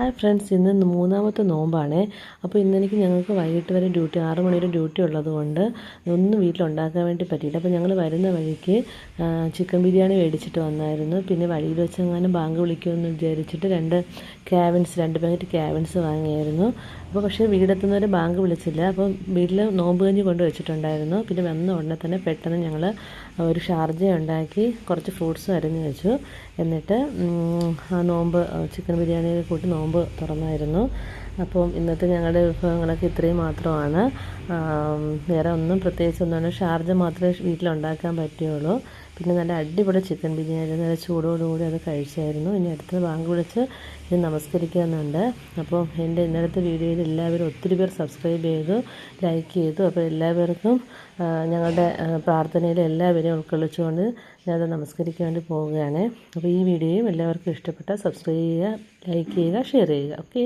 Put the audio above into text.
Hi friends, ഇന്ന് മൂന്നാമത്തെ നോമ്പാണേ. അപ്പോൾ ഇന്നെനിക്ക് ഞങ്ങൾക്ക് വൈകിട്ട് വരെ 6 മണി വരെ ഡ്യൂട്ടി ഉള്ളതുകൊണ്ട് ഒന്നും വീട്ടിലുണ്ടാക്കാൻ വേണ്ടി പറ്റിയില്ല. അപ്പോൾ ഞങ്ങൾ വരുന്ന വഴിക്ക് ചിക്കൻ ബിരിയാണി മേടിച്ചിട്ട് വന്നായിരുന്നു. പിന്നെ വഴിയിൽ വെച്ചെങ്ങാനും ബാങ്ക് വിളിക്കുമെന്ന് വിചാരിച്ചിട്ട് 2 പാക്കറ്റ് ക്യാവിൻസ് വാങ്ങിയായിരുന്നു. അപ്പോൾ പക്ഷേ വീടെത്തുന്നവരെ ബാങ്ക് വിളിച്ചില്ല. അപ്പോൾ വീട്ടിൽ നോമ്പ് കഞ്ഞി കൊണ്ട് വെച്ചിട്ടുണ്ടായിരുന്നു. പിന്നെ വന്ന ഉടനെ തന്നെ പെട്ടെന്ന് ഞങ്ങൾ ഒരു ഷാർജ ഉണ്ടാക്കി കുറച്ച് ഫ്രൂട്ട്സും അരിഞ്ഞ് വെച്ചു. എന്നിട്ട് ചിക്കൻ ബിരിയാണിയെ കൂട്ടി നോമ്പ് തുറന്നായിരുന്നു. അപ്പം ഇന്നത്തെ ഞങ്ങളുടെ വിഭവങ്ങളൊക്കെ ഇത്രയും മാത്രമാണ്. വേറെ ഒന്നും പ്രത്യേകിച്ചൊന്നുമില്ല. ഷാർജ മാത്രമേ വീട്ടിലുണ്ടാക്കാൻ പറ്റുകയുള്ളൂ. പിന്നെ നല്ല അടിപൊളി ചിക്കൻ ബിരിയാണി നല്ല ചൂടോടുകൂടി അത് കഴിച്ചായിരുന്നു. ഇനി അടുത്ത ബാങ്ക് വിളിച്ച് ഇനി നമസ്കരിക്കാനുണ്ട്. അപ്പോൾ എൻ്റെ ഇന്നലത്തെ വീഡിയോയിൽ എല്ലാവരും ഒത്തിരി പേർ സബ്സ്ക്രൈബ് ചെയ്തു, ലൈക്ക് ചെയ്തു. അപ്പോൾ എല്ലാവർക്കും ഞങ്ങളുടെ പ്രാർത്ഥനയിൽ എല്ലാവരെയും ഉൾക്കൊള്ളിച്ചുകൊണ്ട് ഞാനത് നമസ്കരിക്കാൻ വേണ്ടി പോവുകയാണ്. അപ്പോൾ ഈ വീഡിയോയും എല്ലാവർക്കും ഇഷ്ടപ്പെട്ടാൽ സബ്സ്ക്രൈബ് ചെയ്യുക, ലൈക്ക് ചെയ്യുക, ഷെയർ ചെയ്യുക. ഓക്കെ.